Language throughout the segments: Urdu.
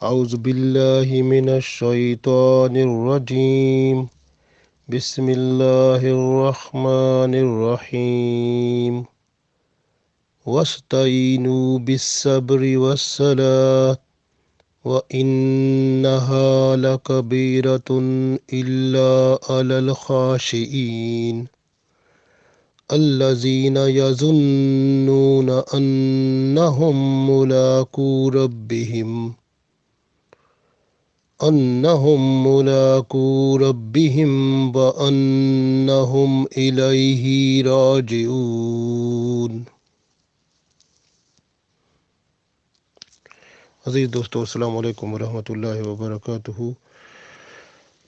أعوذ بالله من الشيطان الرجيم. بسم الله الرحمن الرحيم. واستعينوا بالصبر والصلاة وإنها لكبيرة إلا على الخاشعين الذين يظنون أنهم ملاقو ربهم وأنهم إليه راجعون۔ عزیز دوستو، السلام علیکم ورحمۃ اللہ وبرکاتہ۔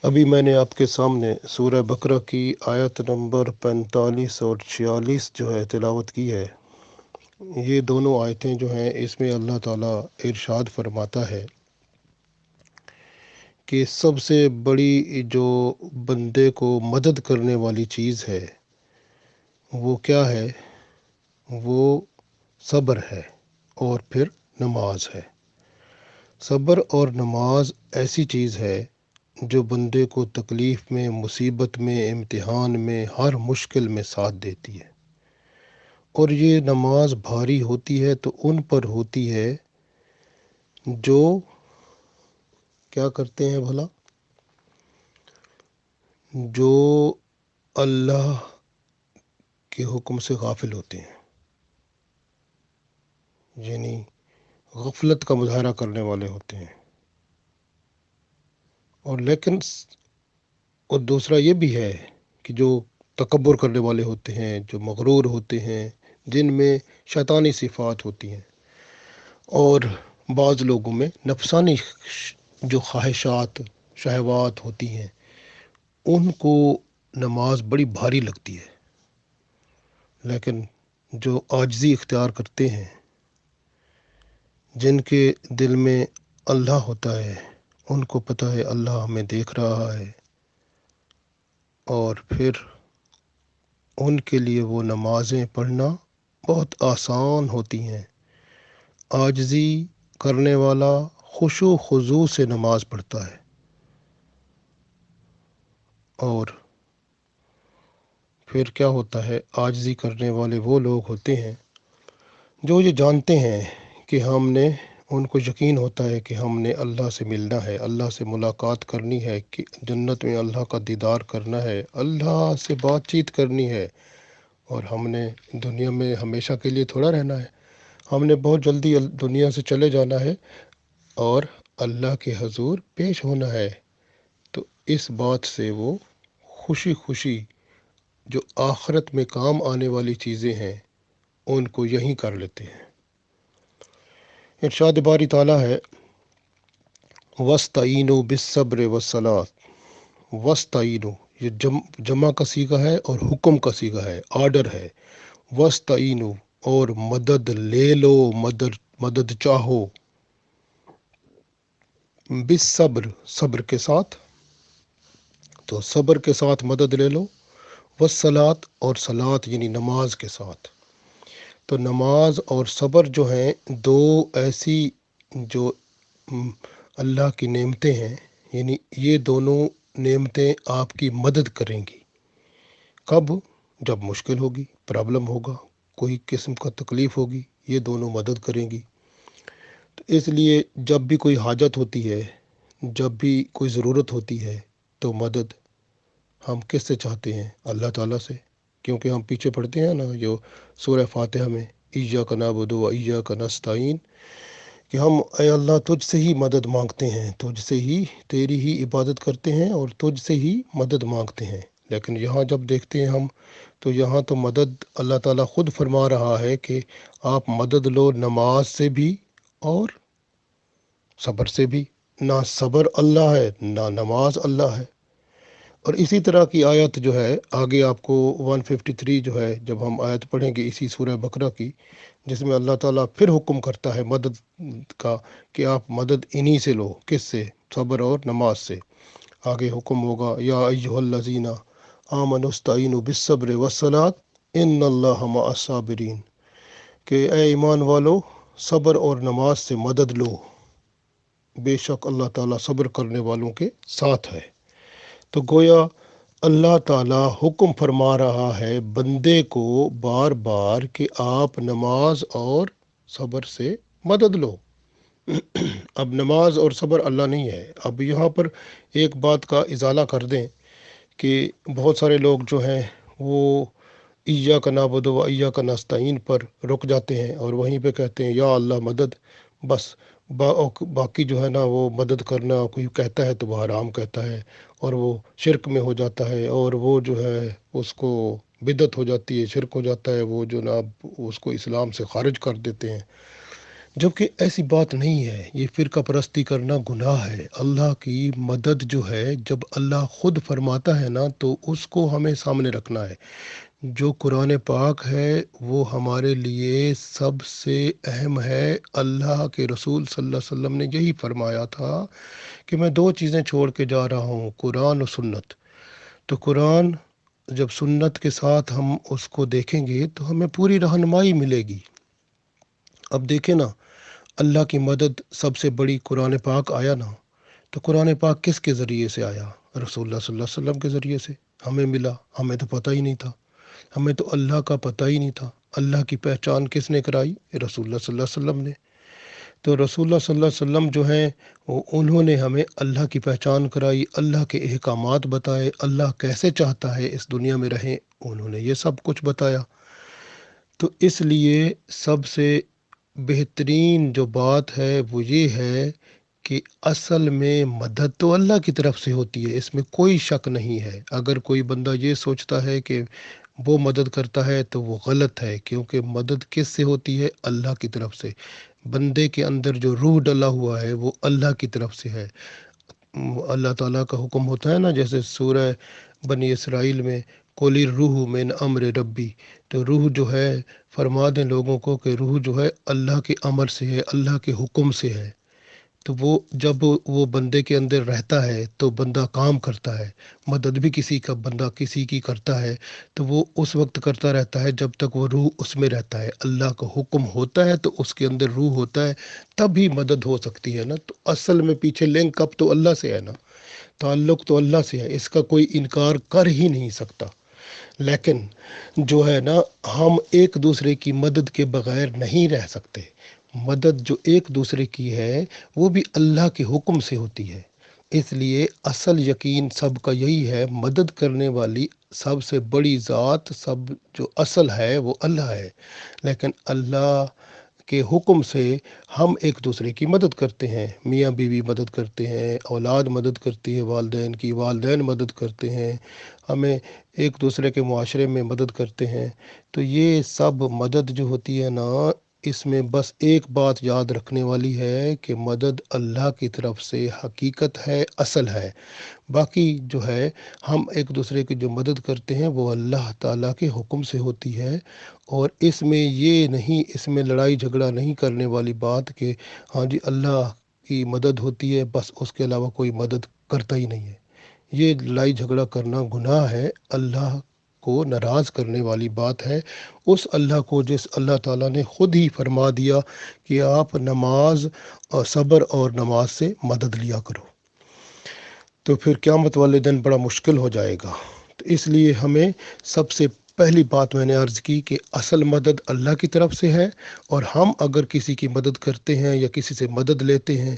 ابھی میں نے آپ کے سامنے سورہ بقرہ کی آیت نمبر 45 اور 46 جو ہے تلاوت کی ہے۔ یہ دونوں آیتیں جو ہیں اس میں اللہ تعالیٰ ارشاد فرماتا ہے کہ سب سے بڑی جو بندے کو مدد کرنے والی چیز ہے وہ کیا ہے؟ وہ صبر ہے اور پھر نماز ہے۔ صبر اور نماز ایسی چیز ہے جو بندے کو تکلیف میں، مصیبت میں، امتحان میں، ہر مشکل میں ساتھ دیتی ہے۔ اور یہ نماز بھاری ہوتی ہے تو ان پر ہوتی ہے جو کیا کرتے ہیں بھلا؟ جو اللہ کے حکم سے غافل ہوتے ہیں، یعنی غفلت کا مظاہرہ کرنے والے ہوتے ہیں۔ اور دوسرا یہ بھی ہے کہ جو تکبر کرنے والے ہوتے ہیں، جو مغرور ہوتے ہیں، جن میں شیطانی صفات ہوتی ہیں، اور بعض لوگوں میں نفسانی جو خواہشات، شہوات ہوتی ہیں، ان کو نماز بڑی بھاری لگتی ہے۔ لیکن جو عاجزی اختیار کرتے ہیں، جن کے دل میں اللہ ہوتا ہے، ان کو پتہ ہے اللہ ہمیں دیکھ رہا ہے، اور پھر ان کے لیے وہ نمازیں پڑھنا بہت آسان ہوتی ہیں۔ عاجزی کرنے والا خشوع و خضوع سے نماز پڑھتا ہے، اور پھر کیا ہوتا ہے؟ عاجزی کرنے والے وہ لوگ ہوتے ہیں جو یہ جانتے ہیں کہ ان کو یقین ہوتا ہے کہ ہم نے اللہ سے ملنا ہے، اللہ سے ملاقات کرنی ہے، کہ جنت میں اللہ کا دیدار کرنا ہے، اللہ سے بات چیت کرنی ہے، اور ہم نے دنیا میں ہمیشہ کے لیے تھوڑا رہنا ہے، ہم نے بہت جلدی دنیا سے چلے جانا ہے اور اللہ کے حضور پیش ہونا ہے۔ تو اس بات سے وہ خوشی خوشی جو آخرت میں کام آنے والی چیزیں ہیں ان کو یہیں کر لیتے ہیں۔ ارشاد باری تعالیٰ ہے وَاسْتَعِینُوا بِالصَّبْرِ وَالصَّلَاةِ۔ وَاسْتَعِینُوا یہ جمع کا صیغہ ہے اور حکم کا صیغہ ہے، آرڈر ہے۔ وَاسْتَعِینُوا اور مدد لے لو، مدد چاہو، بالصبر صبر کے ساتھ، تو صبر کے ساتھ مدد لے لو، والصلاۃ اور صلاۃ یعنی نماز کے ساتھ۔ تو نماز اور صبر جو ہیں دو ایسی جو اللہ کی نعمتیں ہیں، یعنی یہ دونوں نعمتیں آپ کی مدد کریں گی۔ کب؟ جب مشکل ہوگی، پرابلم ہوگا، کوئی قسم کا تکلیف ہوگی، یہ دونوں مدد کریں گی۔ تو اس لیے جب بھی کوئی حاجت ہوتی ہے، جب بھی کوئی ضرورت ہوتی ہے، تو مدد ہم کس سے چاہتے ہیں؟ اللہ تعالیٰ سے، کیونکہ ہم پیچھے پڑھتے ہیں نا جو سورہ فاتحہ میں ایاک نعبد و ایاک نستعین، کہ ہم اے اللہ تجھ سے ہی مدد مانگتے ہیں، تجھ سے ہی تیری ہی عبادت کرتے ہیں اور تجھ سے ہی مدد مانگتے ہیں۔ لیکن یہاں جب دیکھتے ہیں ہم، تو یہاں تو مدد اللہ تعالیٰ خود فرما رہا ہے کہ آپ مدد لو نماز سے بھی اور صبر سے بھی۔ نہ صبر اللہ ہے، نہ نماز اللہ ہے۔ اور اسی طرح کی آیت جو ہے آگے آپ کو 153 جو ہے، جب ہم آیت پڑھیں گے اسی سورہ بقرہ کی، جس میں اللہ تعالیٰ پھر حکم کرتا ہے مدد کا کہ آپ مدد انہی سے لو، کس سے؟ صبر اور نماز سے۔ آگے حکم ہوگا یا ایھا الذین آمنوا استعینوا بالصبر والصلاۃ ان اللہ مع الصابرین، کہ اے ایمان والو صبر اور نماز سے مدد لو، بے شک اللہ تعالیٰ صبر کرنے والوں کے ساتھ ہے۔ تو گویا اللہ تعالیٰ حکم فرما رہا ہے بندے کو بار بار کہ آپ نماز اور صبر سے مدد لو۔ اب نماز اور صبر اللہ نہیں ہے۔ اب یہاں پر ایک بات کا ازالہ کر دیں کہ بہت سارے لوگ جو ہیں وہ ایاک نعبد و ایاک نستعین پر رک جاتے ہیں اور وہیں پہ کہتے ہیں یا اللہ مدد، بس باقی جو ہے نا وہ مدد کرنا کوئی کہتا ہے تو وہ حرام کہتا ہے اور وہ شرک میں ہو جاتا ہے، اور وہ جو ہے اس کو بدعت ہو جاتی ہے، شرک ہو جاتا ہے، وہ جناب اس کو اسلام سے خارج کر دیتے ہیں، جبکہ ایسی بات نہیں ہے۔ یہ فرقہ پرستی کرنا گناہ ہے۔ اللہ کی مدد جو ہے جب اللہ خود فرماتا ہے نا تو اس کو ہمیں سامنے رکھنا ہے۔ جو قرآن پاک ہے وہ ہمارے لیے سب سے اہم ہے۔ اللہ کے رسول صلی اللہ علیہ وسلم نے یہی فرمایا تھا کہ میں 2 چیزیں چھوڑ کے جا رہا ہوں، قرآن اور سنت۔ تو قرآن جب سنت کے ساتھ ہم اس کو دیکھیں گے تو ہمیں پوری رہنمائی ملے گی۔ اب دیکھیں نا، اللہ کی مدد سب سے بڑی قرآن پاک آیا نا، تو قرآن پاک کس کے ذریعے سے آیا؟ رسول اللہ صلی اللہ علیہ وسلم کے ذریعے سے ہمیں ملا۔ ہمیں تو پتہ ہی نہیں تھا، ہمیں تو اللہ کا پتہ ہی نہیں تھا۔ اللہ کی پہچان کس نے کرائی؟ رسول اللہ صلی اللہ علیہ وسلم نے۔ تو رسول اللہ صلی اللہ علیہ وسلم جو ہیں انہوں نے ہمیں اللہ کی پہچان کرائی، اللہ کے احکامات بتائے، اللہ کیسے چاہتا ہے اس دنیا میں رہیں، انہوں نے یہ سب کچھ بتایا۔ تو اس لیے سب سے بہترین جو بات ہے وہ یہ ہے کہ اصل میں مدد تو اللہ کی طرف سے ہوتی ہے، اس میں کوئی شک نہیں ہے۔ اگر کوئی بندہ یہ سوچتا ہے کہ وہ مدد کرتا ہے تو وہ غلط ہے، کیونکہ مدد کس سے ہوتی ہے؟ اللہ کی طرف سے۔ بندے کے اندر جو روح ڈلا ہوا ہے وہ اللہ کی طرف سے ہے۔ اللہ تعالیٰ کا حکم ہوتا ہے نا، جیسے سورہ بنی اسرائیل میں قُلِ الرُّوحُ مِنْ أَمْرِ رَبِّی، تو روح جو ہے فرما دیں لوگوں کو کہ روح جو ہے اللہ کے امر سے ہے، اللہ کے حکم سے ہے۔ تو وہ جب وہ بندے کے اندر رہتا ہے تو بندہ کام کرتا ہے۔ مدد بھی کسی کا بندہ کسی کی کرتا ہے تو وہ اس وقت کرتا رہتا ہے جب تک وہ روح اس میں رہتا ہے۔ اللہ کا حکم ہوتا ہے تو اس کے اندر روح ہوتا ہے، تب ہی مدد ہو سکتی ہے نا۔ تو اصل میں پیچھے لنک اپ تو اللہ سے ہے نا، تعلق تو اللہ سے ہے، اس کا کوئی انکار کر ہی نہیں سکتا۔ لیکن جو ہے نا، ہم ایک دوسرے کی مدد کے بغیر نہیں رہ سکتے۔ مدد جو ایک دوسرے کی ہے وہ بھی اللہ کے حکم سے ہوتی ہے۔ اس لیے اصل یقین سب کا یہی ہے، مدد کرنے والی سب سے بڑی ذات، سب جو اصل ہے وہ اللہ ہے، لیکن اللہ کے حکم سے ہم ایک دوسرے کی مدد کرتے ہیں۔ میاں بیوی مدد کرتے ہیں، اولاد مدد کرتی ہے والدین کی، والدین مدد کرتے ہیں، ہمیں ایک دوسرے کے معاشرے میں مدد کرتے ہیں۔ تو یہ سب مدد جو ہوتی ہے نا، اس میں بس ایک بات یاد رکھنے والی ہے کہ مدد اللہ کی طرف سے حقیقت ہے، اصل ہے۔ باقی جو ہے ہم ایک دوسرے کی جو مدد کرتے ہیں وہ اللہ تعالیٰ کے حکم سے ہوتی ہے، اور اس میں یہ نہیں، اس میں لڑائی جھگڑا نہیں کرنے والی بات کہ ہاں جی اللہ کی مدد ہوتی ہے بس اس کے علاوہ کوئی مدد کرتا ہی نہیں ہے۔ یہ لڑائی جھگڑا کرنا گناہ ہے، اللہ کو ناراض کرنے والی بات ہے۔ اس اللہ کو جس اللہ تعالیٰ نے خود ہی فرما دیا کہ آپ نماز اور صبر اور نماز سے مدد لیا کرو، تو پھر قیامت والے دن بڑا مشکل ہو جائے گا۔ تو اس لیے ہمیں سب سے پہلی بات میں نے عرض کی کہ اصل مدد اللہ کی طرف سے ہے، اور ہم اگر کسی کی مدد کرتے ہیں یا کسی سے مدد لیتے ہیں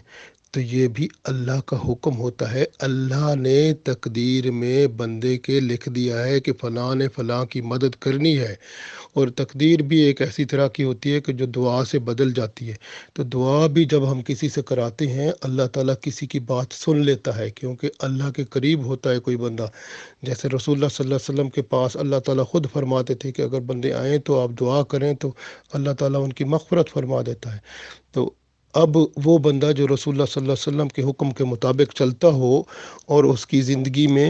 تو یہ بھی اللہ کا حکم ہوتا ہے۔ اللہ نے تقدیر میں بندے کے لکھ دیا ہے کہ فلاں نے فلاں کی مدد کرنی ہے، اور تقدیر بھی ایک ایسی طرح کی ہوتی ہے کہ جو دعا سے بدل جاتی ہے۔ تو دعا بھی جب ہم کسی سے کراتے ہیں اللہ تعالیٰ کسی کی بات سن لیتا ہے، کیونکہ اللہ کے قریب ہوتا ہے کوئی بندہ۔ جیسے رسول اللہ صلی اللہ علیہ وسلم کے پاس اللہ تعالیٰ خود فرماتے تھے کہ اگر بندے آئیں تو آپ دعا کریں تو اللہ تعالیٰ ان کی مغفرت فرما دیتا ہے۔ تو اب وہ بندہ جو رسول اللہ صلی اللہ علیہ وسلم کے حکم کے مطابق چلتا ہو اور اس کی زندگی میں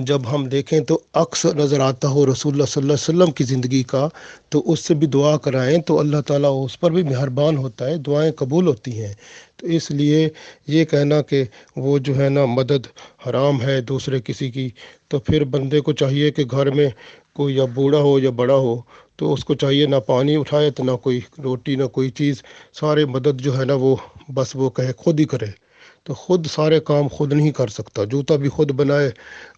جب ہم دیکھیں تو عکس نظر آتا ہو رسول اللہ صلی اللہ علیہ وسلم کی زندگی کا، تو اس سے بھی دعا کرائیں تو اللہ تعالیٰ اس پر بھی مہربان ہوتا ہے، دعائیں قبول ہوتی ہیں۔ تو اس لیے یہ کہنا کہ وہ جو ہے نا مدد حرام ہے دوسرے کسی کی، تو پھر بندے کو چاہیے کہ گھر میں کوئی یا بوڑھا ہو یا بڑا ہو تو اس کو چاہیے نہ پانی اٹھائے تو نہ کوئی روٹی نہ کوئی چیز، سارے مدد جو ہے نا وہ بس وہ کہے خود ہی کرے۔ تو خود سارے کام خود نہیں کر سکتا، جوتا بھی خود بنائے،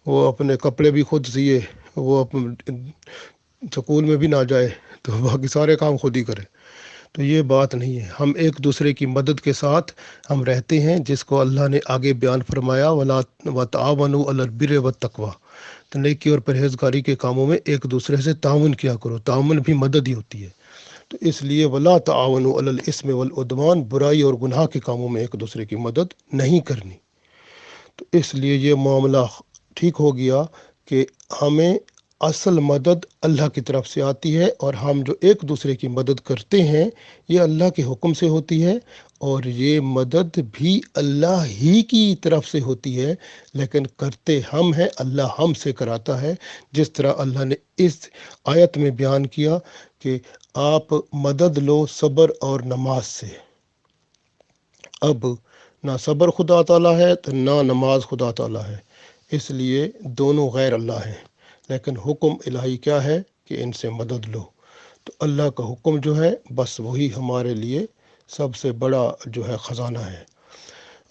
وہ اپنے کپڑے بھی خود سیے، وہ سکول میں بھی نہ جائے، تو باقی سارے کام خود ہی کرے، تو یہ بات نہیں ہے۔ ہم ایک دوسرے کی مدد کے ساتھ ہم رہتے ہیں، جس کو اللہ نے آگے بیان فرمایا وَلَا وَتَعَاوَنُوا عَلَى الْبِرِّ وَالتَّقْوَىٰ، تو نیکی اور پرہیزگاری کے کاموں میں ایک دوسرے سے تعاون کیا کرو، تعاون بھی مدد ہی ہوتی ہے۔ تو اس لیے وَلَا تَعَاوَنُوا عَلَى الْإِثْمِ وَالْعُدْوَانِ، برائی اور گناہ کے کاموں میں ایک دوسرے کی مدد نہیں کرنی۔ تو اس لیے یہ معاملہ ٹھیک ہو گیا کہ ہمیں اصل مدد اللہ کی طرف سے آتی ہے، اور ہم جو ایک دوسرے کی مدد کرتے ہیں یہ اللہ کے حکم سے ہوتی ہے، اور یہ مدد بھی اللہ ہی کی طرف سے ہوتی ہے، لیکن کرتے ہم ہیں، اللہ ہم سے کراتا ہے، جس طرح اللہ نے اس آیت میں بیان کیا کہ آپ مدد لو صبر اور نماز سے۔ اب نہ صبر خدا تعالیٰ ہے تو نہ نماز خدا تعالیٰ ہے، اس لیے دونوں غیر اللہ ہیں، لیکن حکم الہی کیا ہے کہ ان سے مدد لو۔ تو اللہ کا حکم جو ہے بس وہی ہمارے لیے سب سے بڑا جو ہے خزانہ ہے۔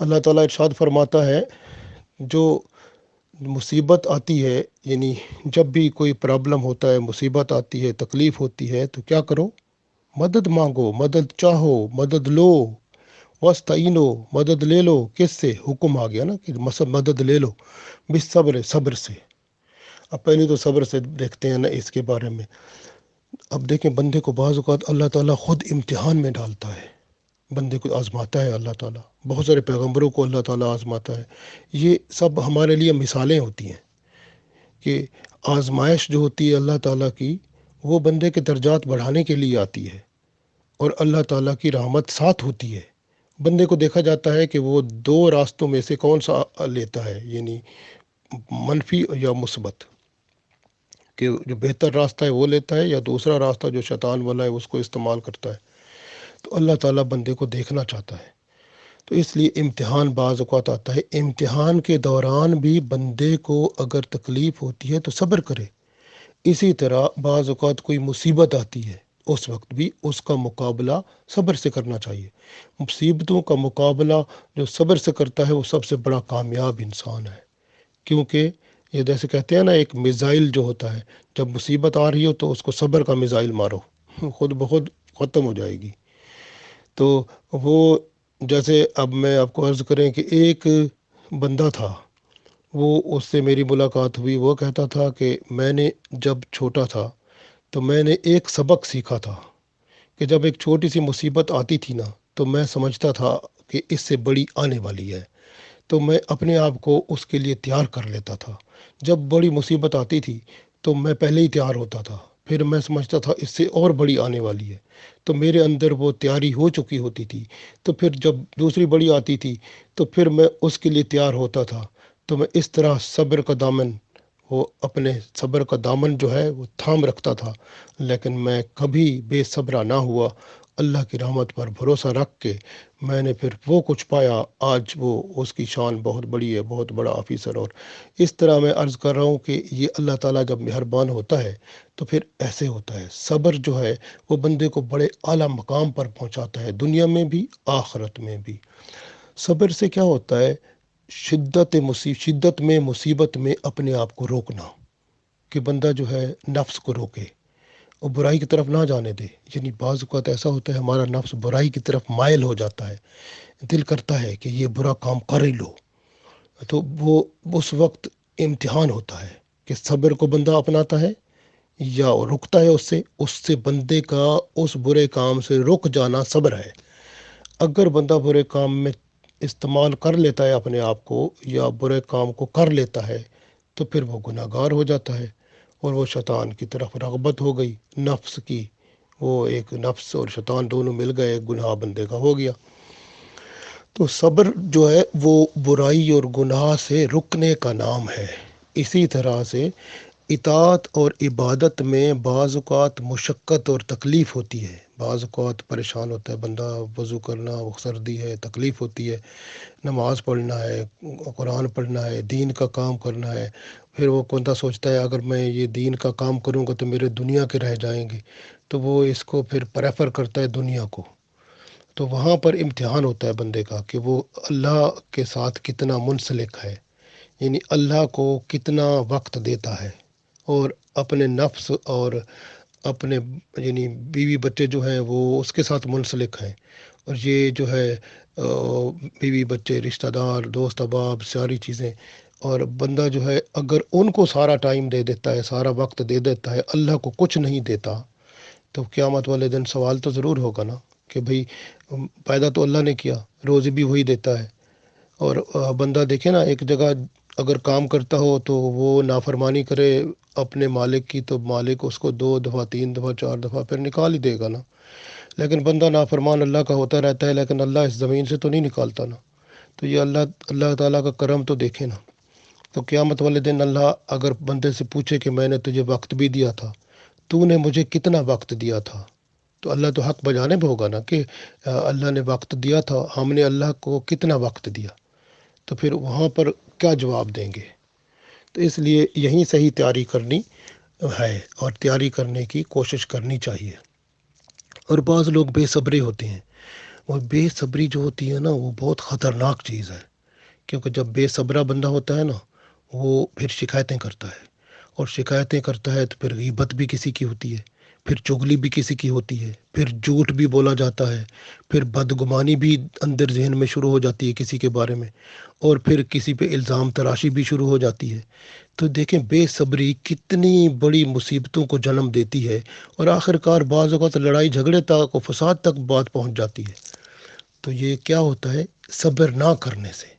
اللہ تعالیٰ ارشاد فرماتا ہے، جو مصیبت آتی ہے، یعنی جب بھی کوئی پرابلم ہوتا ہے، مصیبت آتی ہے، تکلیف ہوتی ہے، تو کیا کرو؟ مدد مانگو، مدد چاہو، مدد لو، وَاسْتَعِینُوا، مدد لے لو، کس سے؟ حکم آ گیا نا کہ مدد لے لو، بالصبر، صبر سے۔ اب پہلے تو صبر سے دیکھتے ہیں نا اس کے بارے میں۔ اب دیکھیں، بندے کو بعض اوقات اللہ تعالیٰ خود امتحان میں ڈالتا ہے، بندے کو آزماتا ہے اللہ تعالیٰ، بہت سارے پیغمبروں کو اللہ تعالیٰ آزماتا ہے۔ یہ سب ہمارے لیے مثالیں ہوتی ہیں کہ آزمائش جو ہوتی ہے اللہ تعالیٰ کی، وہ بندے کے درجات بڑھانے کے لیے آتی ہے، اور اللہ تعالیٰ کی رحمت ساتھ ہوتی ہے۔ بندے کو دیکھا جاتا ہے کہ وہ دو راستوں میں سے کون سا لیتا ہے، یعنی منفی یا مثبت، کہ جو بہتر راستہ ہے وہ لیتا ہے، یا دوسرا راستہ جو شیطان والا ہے اس کو استعمال کرتا ہے۔ تو اللہ تعالیٰ بندے کو دیکھنا چاہتا ہے، تو اس لیے امتحان بعض اوقات آتا ہے۔ امتحان کے دوران بھی بندے کو اگر تکلیف ہوتی ہے تو صبر کرے۔ اسی طرح بعض اوقات کوئی مصیبت آتی ہے، اس وقت بھی اس کا مقابلہ صبر سے کرنا چاہیے۔ مصیبتوں کا مقابلہ جو صبر سے کرتا ہے وہ سب سے بڑا کامیاب انسان ہے، کیونکہ یہ جیسے کہتے ہیں نا، ایک میزائل جو ہوتا ہے، جب مصیبت آ رہی ہو تو اس کو صبر کا میزائل مارو، خود بخود ختم ہو جائے گی۔ تو وہ جیسے اب میں آپ کو عرض کریں کہ ایک بندہ تھا، وہ اس سے میری ملاقات ہوئی، وہ کہتا تھا کہ میں نے جب چھوٹا تھا تو میں نے ایک سبق سیکھا تھا کہ جب ایک چھوٹی سی مصیبت آتی تھی نا، تو میں سمجھتا تھا کہ اس سے بڑی آنے والی ہے، تو میں اپنے آپ کو اس کے لیے تیار کر لیتا تھا۔ جب بڑی مصیبت آتی تھی تو میں پہلے ہی تیار ہوتا تھا، پھر میں سمجھتا تھا اس سے اور بڑی آنے والی ہے، تو میرے اندر وہ تیاری ہو چکی ہوتی تھی، تو پھر جب دوسری بڑی آتی تھی تو پھر میں اس کے لیے تیار ہوتا تھا۔ تو میں اس طرح صبر کا دامن، وہ اپنے صبر کا دامن جو ہے وہ تھام رکھتا تھا، لیکن میں کبھی بے صبرا نہ ہوا۔ اللہ کی رحمت پر بھروسہ رکھ کے میں نے پھر وہ کچھ پایا، آج وہ اس کی شان بہت بڑی ہے، بہت بڑا آفیسر۔ اور اس طرح میں عرض کر رہا ہوں کہ یہ اللہ تعالیٰ جب مہربان ہوتا ہے تو پھر ایسے ہوتا ہے۔ صبر جو ہے وہ بندے کو بڑے اعلیٰ مقام پر پہنچاتا ہے، دنیا میں بھی آخرت میں بھی۔ صبر سے کیا ہوتا ہے؟ شدت میں، مصیبت میں اپنے آپ کو روکنا، کہ بندہ جو ہے نفس کو روکے اور برائی کی طرف نہ جانے دے۔ یعنی بعض اوقات ایسا ہوتا ہے ہمارا نفس برائی کی طرف مائل ہو جاتا ہے، دل کرتا ہے کہ یہ برا کام کر ہی لو، تو وہ اس وقت امتحان ہوتا ہے کہ صبر کو بندہ اپناتا ہے یا رکتا ہے اس سے بندے کا اس برے کام سے رک جانا صبر ہے۔ اگر بندہ برے کام میں استعمال کر لیتا ہے اپنے آپ کو، یا برے کام کو کر لیتا ہے، تو پھر وہ گناہ گار ہو جاتا ہے، اور وہ شیطان کی طرف رغبت ہو گئی نفس کی، وہ ایک نفس اور شیطان دونوں مل گئے، ایک گناہ بندے کا ہو گیا۔ تو صبر جو ہے وہ برائی اور گناہ سے رکنے کا نام ہے۔ اسی طرح سے اطاعت اور عبادت میں بعض اوقات مشقت اور تکلیف ہوتی ہے، بعض اوقات پریشان ہوتا ہے بندہ، وضو کرنا، وہ سردی ہے، تکلیف ہوتی ہے، نماز پڑھنا ہے، قرآن پڑھنا ہے، دین کا کام کرنا ہے، پھر وہ بندہ سوچتا ہے اگر میں یہ دین کا کام کروں گا تو میرے دنیا کے رہ جائیں گے، تو وہ اس کو پھر پریفر کرتا ہے دنیا کو۔ تو وہاں پر امتحان ہوتا ہے بندے کا کہ وہ اللہ کے ساتھ کتنا منسلک ہے، یعنی اللہ کو کتنا وقت دیتا ہے، اور اپنے نفس اور اپنے یعنی بیوی بچے جو ہیں وہ اس کے ساتھ منسلک ہیں، اور یہ جو ہے بیوی بچے رشتہ دار دوست احباب ساری چیزیں، اور بندہ جو ہے اگر ان کو سارا ٹائم دے دیتا ہے، سارا وقت دے دیتا ہے، اللہ کو کچھ نہیں دیتا، تو قیامت والے دن سوال تو ضرور ہوگا نا کہ بھئی پیدا تو اللہ نے کیا، روزی بھی وہی دیتا ہے، اور بندہ دیکھے نا ایک جگہ اگر کام کرتا ہو تو وہ نافرمانی کرے اپنے مالک کی، تو مالک اس کو 2 دفعہ 3 دفعہ 4 دفعہ پھر نکال ہی دے گا نا، لیکن بندہ نافرمان اللہ کا ہوتا رہتا ہے، لیکن اللہ اس زمین سے تو نہیں نکالتا نا، تو یہ اللہ تعالیٰ کا کرم تو دیکھے نا۔ تو قیامت والے دن اللہ اگر بندے سے پوچھے کہ میں نے تجھے وقت بھی دیا تھا، تو نے مجھے کتنا وقت دیا تھا، تو اللہ تو حق بجانب ہوگا نا کہ اللہ نے وقت دیا تھا، ہم نے اللہ کو کتنا وقت دیا، تو پھر وہاں پر کیا جواب دیں گے؟ تو اس لیے یہیں صحیح تیاری کرنی ہے، اور تیاری کرنے کی کوشش کرنی چاہیے۔ اور بعض لوگ بے صبری ہوتے ہیں، اور بے صبری جو ہوتی ہے نا وہ بہت خطرناک چیز ہے، کیونکہ جب بے صبرا بندہ ہوتا ہے نا وہ پھر شکایتیں کرتا ہے، اور شکایتیں کرتا ہے تو پھر غیبت بھی کسی کی ہوتی ہے، پھر چغلی بھی کسی کی ہوتی ہے، پھر جھوٹ بھی بولا جاتا ہے، پھر بدگمانی بھی اندر ذہن میں شروع ہو جاتی ہے کسی کے بارے میں، اور پھر کسی پہ الزام تراشی بھی شروع ہو جاتی ہے۔ تو دیکھیں بے صبری کتنی بڑی مصیبتوں کو جنم دیتی ہے، اور آخر کار بعض اوقات لڑائی جھگڑے تک و فساد تک بات پہنچ جاتی ہے۔ تو یہ کیا ہوتا ہے؟ صبر نہ کرنے سے۔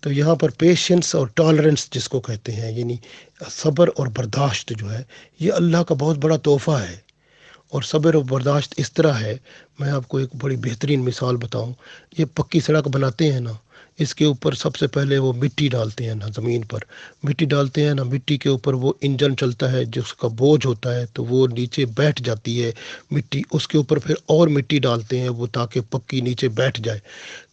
تو یہاں پر پیشنس اور ٹالرنس جس کو کہتے ہیں، یعنی صبر اور برداشت جو ہے، یہ اللہ کا بہت بڑا تحفہ ہے۔ اور صبر و برداشت اس طرح ہے، میں آپ کو ایک بڑی بہترین مثال بتاؤں۔ یہ پکی سڑک بناتے ہیں نا، اس کے اوپر سب سے پہلے وہ مٹی ڈالتے ہیں نا، زمین پر مٹی ڈالتے ہیں نا، مٹی کے اوپر وہ انجن چلتا ہے جس کا بوجھ ہوتا ہے، تو وہ نیچے بیٹھ جاتی ہے مٹی، اس کے اوپر پھر اور مٹی ڈالتے ہیں وہ تاکہ پکی نیچے بیٹھ جائے۔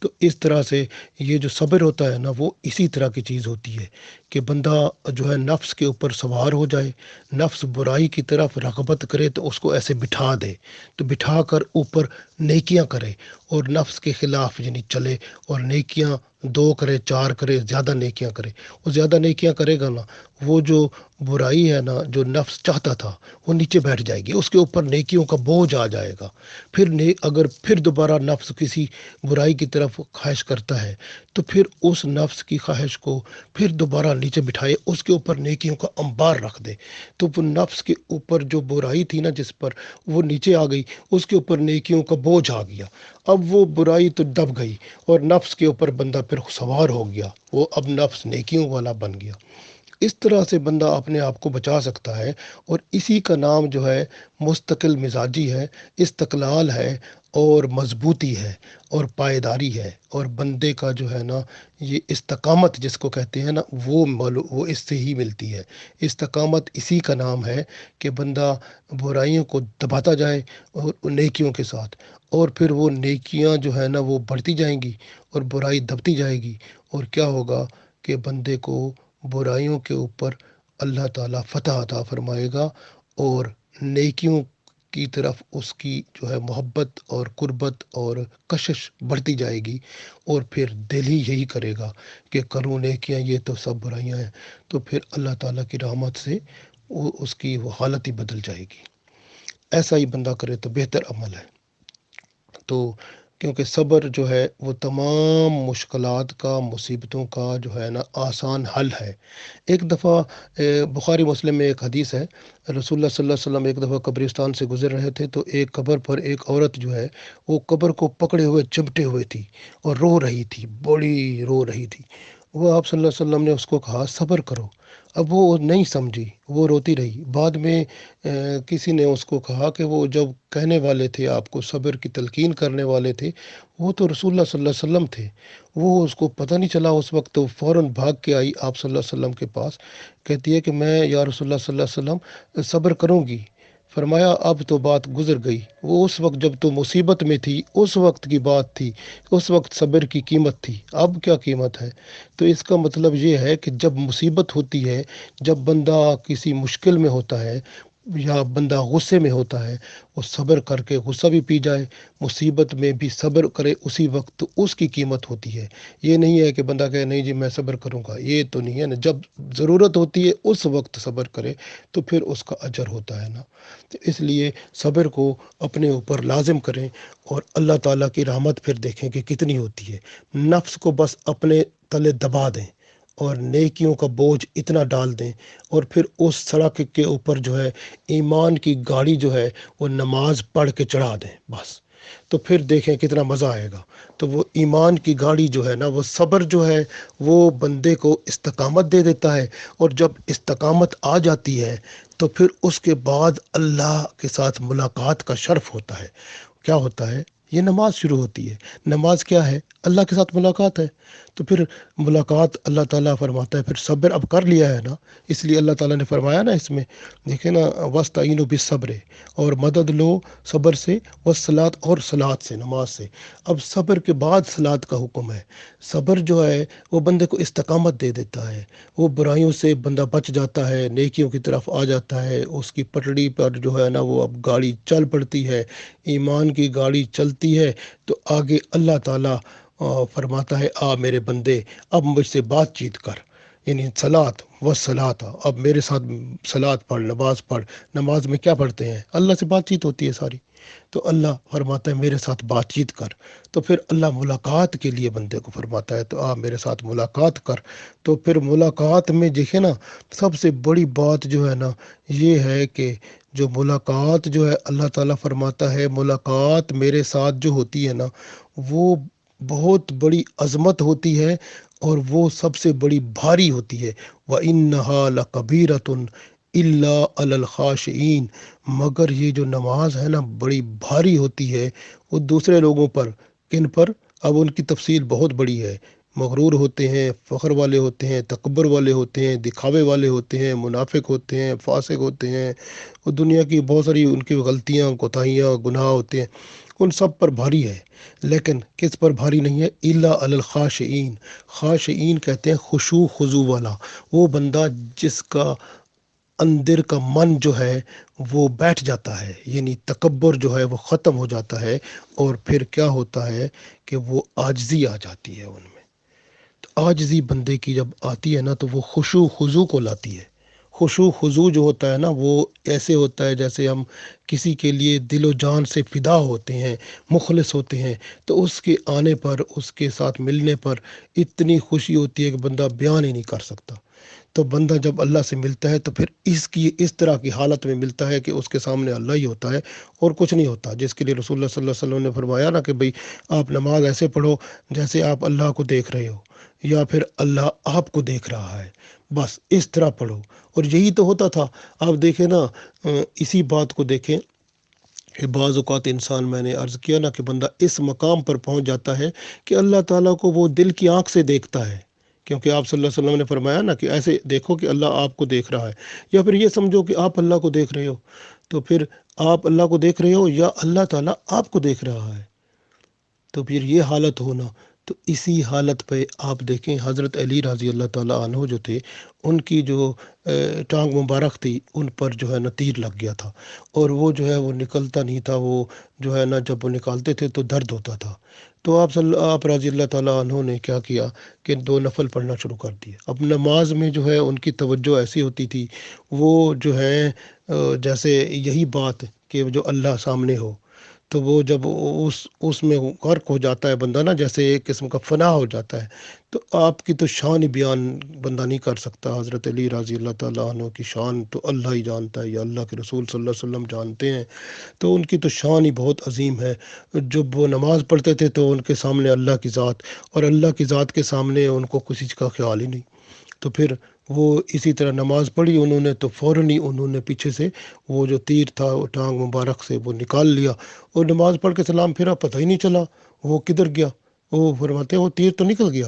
تو اس طرح سے یہ جو صبر ہوتا ہے نا وہ اسی طرح کی چیز ہوتی ہے کہ بندہ جو ہے نفس کے اوپر سوار ہو جائے، نفس برائی کی طرف رغبت کرے تو اس کو ایسے بٹھا دے، تو بٹھا کر اوپر نیکیاں کرے، اور نفس کے خلاف یعنی چلے، اور نیکیاں 2 کرے 4 کرے، زیادہ نیکیاں کرے۔ وہ زیادہ نیکیاں کرے گا نا، وہ جو برائی ہے نا جو نفس چاہتا تھا وہ نیچے بیٹھ جائے گی، اس کے اوپر نیکیوں کا بوجھ آ جائے گا۔ پھر اگر پھر دوبارہ نفس کسی برائی کی طرف خواہش کرتا ہے تو پھر اس نفس کی خواہش کو پھر دوبارہ نیچے بٹھائے، اس کے اوپر نیکیوں کا انبار رکھ دے، تو وہ نفس کے اوپر جو برائی تھی نا جس پر وہ نیچے آ گئی، اس کے اوپر نیکیوں کا بوجھ آ گیا، اب وہ برائی تو دب گئی، اور نفس کے اوپر بندہ پھر سوار ہو گیا، وہ اب نفس نیکیوں والا بن گیا۔ اس طرح سے بندہ اپنے آپ کو بچا سکتا ہے، اور اسی کا نام جو ہے مستقل مزاجی ہے، استقلال ہے، اور مضبوطی ہے، اور پائیداری ہے، اور بندے کا جو ہے نا یہ استقامت جس کو کہتے ہیں نا وہ اس سے ہی ملتی ہے۔ استقامت اسی کا نام ہے کہ بندہ برائیوں کو دباتا جائے اور نیکیوں کے ساتھ، اور پھر وہ نیکیاں جو ہے نا وہ بڑھتی جائیں گی، اور برائی دبتی جائے گی، اور کیا ہوگا کہ بندے کو برائیوں کے اوپر اللہ تعالیٰ فتح عطا فرمائے گا، اور نیکیوں کی طرف اس کی جو ہے محبت اور قربت اور کشش بڑھتی جائے گی، اور پھر دل ہی یہی کرے گا کہ کروں نیکیاں، یہ تو سب برائیاں ہیں، تو پھر اللہ تعالیٰ کی رحمت سے اس کی وہ حالت ہی بدل جائے گی۔ ایسا ہی بندہ کرے تو بہتر عمل ہے۔ تو کیونکہ صبر جو ہے وہ تمام مشکلات کا، مصیبتوں کا جو ہے نا آسان حل ہے۔ ایک دفعہ بخاری مسلم میں ایک حدیث ہے، رسول اللہ صلی اللہ علیہ وسلم ایک دفعہ قبرستان سے گزر رہے تھے، تو ایک قبر پر ایک عورت جو ہے وہ قبر کو پکڑے ہوئے چمٹے ہوئے تھی، اور رو رہی تھی، بڑی رو رہی تھی۔ وہ آپ صلی اللہ علیہ وسلم نے اس کو کہا صبر کرو، اب وہ نہیں سمجھی، وہ روتی رہی۔ بعد میں کسی نے اس کو کہا کہ وہ جب کہنے والے تھے آپ کو، صبر کی تلقین کرنے والے تھے، وہ تو رسول اللہ صلی اللہ علیہ وسلم تھے۔ وہ اس کو پتہ نہیں چلا اس وقت، تو فوراً بھاگ کے آئی آپ صلی اللہ علیہ وسلم کے پاس، کہتی ہے کہ میں یا رسول اللہ صلی اللہ علیہ وسلم صبر کروں گی۔ فرمایا اب تو بات گزر گئی، وہ اس وقت جب تو مصیبت میں تھی اس وقت کی بات تھی، اس وقت صبر کی قیمت تھی، اب کیا قیمت ہے؟ تو اس کا مطلب یہ ہے کہ جب مصیبت ہوتی ہے، جب بندہ کسی مشکل میں ہوتا ہے، یا بندہ غصے میں ہوتا ہے وہ صبر کر کے غصہ بھی پی جائے، مصیبت میں بھی صبر کرے اسی وقت، تو اس کی قیمت ہوتی ہے۔ یہ نہیں ہے کہ بندہ کہے نہیں جی میں صبر کروں گا، یہ تو نہیں ہے نا۔ جب ضرورت ہوتی ہے اس وقت صبر کرے تو پھر اس کا اجر ہوتا ہے نا۔ تو اس لیے صبر کو اپنے اوپر لازم کریں، اور اللہ تعالیٰ کی رحمت پھر دیکھیں کہ کتنی ہوتی ہے۔ نفس کو بس اپنے تلے دبا دیں اور نیکیوں کا بوجھ اتنا ڈال دیں، اور پھر اس سڑک کے اوپر جو ہے ایمان کی گاڑی جو ہے وہ نماز پڑھ کے چڑھا دیں بس، تو پھر دیکھیں کتنا مزہ آئے گا۔ تو وہ ایمان کی گاڑی جو ہے نا، وہ صبر جو ہے وہ بندے کو استقامت دے دیتا ہے، اور جب استقامت آ جاتی ہے تو پھر اس کے بعد اللہ کے ساتھ ملاقات کا شرف ہوتا ہے۔ کیا ہوتا ہے؟ یہ نماز شروع ہوتی ہے۔ نماز کیا ہے؟ اللہ کے ساتھ ملاقات ہے۔ تو پھر ملاقات اللہ تعالیٰ فرماتا ہے پھر صبر اب کر لیا ہے نا، اس لیے اللہ تعالیٰ نے فرمایا نا اس میں، دیکھیں نا، وَاسْتَعِینُوا بِالصَّبْرِ، اور مدد لو صبر سے، وَالصَّلَاةِ، اور صلاۃ سے، نماز سے۔ اب صبر کے بعد صلاۃ کا حکم ہے۔ صبر جو ہے وہ بندے کو استقامت دے دیتا ہے، وہ برائیوں سے بندہ بچ جاتا ہے، نیکیوں کی طرف آ جاتا ہے، اس کی پٹڑی پر جو ہے نا وہ اب گاڑی چل پڑتی ہے، ایمان کی گاڑی چلتی ہے۔ تو آگے اللہ تعالیٰ فرماتا ہے میرے بندے اب مجھ سے بات چیت کر، یعنی صلاۃ و صلاۃ، اب میرے ساتھ صلاۃ پڑھ، نماز پڑھ۔ نماز میں کیا پڑھتے ہیں؟ اللہ سے بات چیت ہوتی ہے ساری۔ تو اللہ فرماتا ہے میرے ساتھ بات چیت کر، تو پھر اللہ ملاقات کے لیے بندے کو فرماتا ہے تو میرے ساتھ ملاقات کر۔ تو پھر ملاقات میں دیکھیں نا، سب سے بڑی بات جو ہے نا یہ ہے کہ جو ملاقات جو ہے اللہ تعالیٰ فرماتا ہے ملاقات میرے ساتھ جو ہوتی ہے نا، وہ بہت بڑی عظمت ہوتی ہے، اور وہ سب سے بڑی بھاری ہوتی ہے۔ وَإِنَّهَا لَكَبِيرَةٌ إِلَّا عَلَى الْخَاشِعِينَ، مگر یہ جو نماز ہے نا بڑی بھاری ہوتی ہے وہ دوسرے لوگوں پر۔ کن پر؟ اب ان کی تفصیل بہت بڑی ہے۔ مغرور ہوتے ہیں، فخر والے ہوتے ہیں، تکبر والے ہوتے ہیں، دکھاوے والے ہوتے ہیں، منافق ہوتے ہیں، فاسق ہوتے ہیں، اور دنیا کی بہت ساری ان کی غلطیاں، کوتاہیاں، گناہ ہوتے ہیں، ان سب پر بھاری ہے۔ لیکن کس پر بھاری نہیں ہے؟ الا علی الخاشعین۔ خاشعین کہتے ہیں خشوع خضوع والا، وہ بندہ جس کا اندر کا من جو ہے وہ بیٹھ جاتا ہے، یعنی تکبر جو ہے وہ ختم ہو جاتا ہے، اور پھر کیا ہوتا ہے کہ وہ عاجزی آ جاتی ہے ان میں۔ تو عاجزی بندے کی جب آتی ہے نا تو وہ خشوع خضوع کو لاتی ہے۔ خشوع خضوع جو ہوتا ہے نا وہ ایسے ہوتا ہے جیسے ہم کسی کے لیے دل و جان سے فدا ہوتے ہیں، مخلص ہوتے ہیں، تو اس کے آنے پر، اس کے ساتھ ملنے پر اتنی خوشی ہوتی ہے کہ بندہ بیان ہی نہیں کر سکتا۔ تو بندہ جب اللہ سے ملتا ہے تو پھر اس طرح کی حالت میں ملتا ہے کہ اس کے سامنے اللہ ہی ہوتا ہے اور کچھ نہیں ہوتا، جس کے لیے رسول اللہ صلی اللہ علیہ وسلم نے فرمایا نا کہ بھئی آپ نماز ایسے پڑھو جیسے آپ اللہ کو دیکھ رہے ہو، یا پھر اللہ آپ کو دیکھ رہا ہے، بس اس طرح پڑھو۔ اور یہی تو ہوتا تھا۔ آپ دیکھیں نا، اسی بات کو دیکھیں کہ بعض اوقات انسان، میں نے عرض کیا نا کہ بندہ اس مقام پر پہنچ جاتا ہے کہ اللہ تعالیٰ کو وہ دل کی آنکھ سے دیکھتا ہے، کیونکہ آپ صلی اللہ علیہ وسلم نے فرمایا نا کہ ایسے دیکھو کہ اللہ آپ کو دیکھ رہا ہے، یا پھر یہ سمجھو کہ آپ اللہ کو دیکھ رہے ہو، تو پھر آپ اللہ کو دیکھ رہے ہو یا اللہ تعالیٰ آپ کو دیکھ رہا ہے، تو پھر یہ حالت ہونا۔ تو اسی حالت پہ آپ دیکھیں حضرت علی رضی اللہ تعالیٰ عنہ جو تھے، ان کی جو ٹانگ مبارک تھی ان پر جو ہے نا تیر لگ گیا تھا، اور وہ جو ہے وہ نکلتا نہیں تھا، وہ جو ہے نا جب وہ نکالتے تھے تو درد ہوتا تھا۔ تو آپ رضی اللہ تعالیٰ عنہ نے کیا کیا کہ 2 نفل پڑھنا شروع کر دیے۔ اب نماز میں جو ہے ان کی توجہ ایسی ہوتی تھی، وہ جو ہے جیسے یہی بات کہ جو اللہ سامنے ہو، تو وہ جب اس میں غرق ہو جاتا ہے بندہ نا، جیسے ایک قسم کا فنا ہو جاتا ہے، تو آپ کی تو شان بیان بندہ نہیں کر سکتا۔ حضرت علی رضی اللہ تعالیٰ عنہ کی شان تو اللہ ہی جانتا ہے، یا اللہ کے رسول صلی اللہ علیہ وسلم جانتے ہیں، تو ان کی تو شان ہی بہت عظیم ہے۔ جب وہ نماز پڑھتے تھے تو ان کے سامنے اللہ کی ذات، اور اللہ کی ذات کے سامنے ان کو کسی چیز کا خیال ہی نہیں۔ تو پھر وہ اسی طرح نماز پڑھی انہوں نے، تو فوراً ہی انہوں نے پیچھے سے وہ جو تیر تھا وہ ٹانگ مبارک سے وہ نکال لیا، اور نماز پڑھ کے سلام پھرا، پتہ ہی نہیں چلا وہ کدھر گیا۔ وہ فرماتے ہیں وہ تیر تو نکل گیا،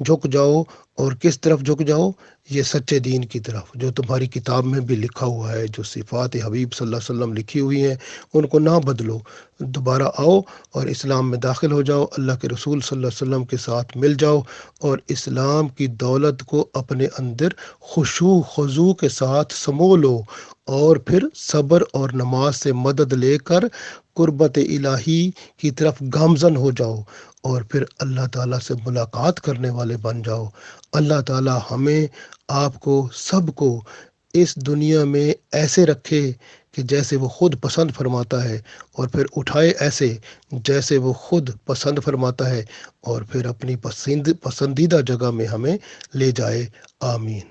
جھک جاؤ، اور کس طرف جھک جاؤ؟ یہ سچے دین کی طرف، جو تمہاری کتاب میں بھی لکھا ہوا ہے، جو صفات حبیب صلی اللہ علیہ وسلم لکھی ہوئی ہیں، ان کو نہ بدلو، دوبارہ آؤ اور اسلام میں داخل ہو جاؤ، اللہ کے رسول صلی اللہ علیہ وسلم کے ساتھ مل جاؤ، اور اسلام کی دولت کو اپنے اندر خشوع خضوع کے ساتھ سمو لو، اور پھر صبر اور نماز سے مدد لے کر قربت الہی کی طرف گامزن ہو جاؤ، اور پھر اللہ تعالیٰ سے ملاقات کرنے والے بن جاؤ۔ اللہ تعالیٰ ہمیں، آپ کو، سب کو اس دنیا میں ایسے رکھے کہ جیسے وہ خود پسند فرماتا ہے، اور پھر اٹھائے ایسے جیسے وہ خود پسند فرماتا ہے، اور پھر اپنی پسندیدہ جگہ میں ہمیں لے جائے۔ آمین۔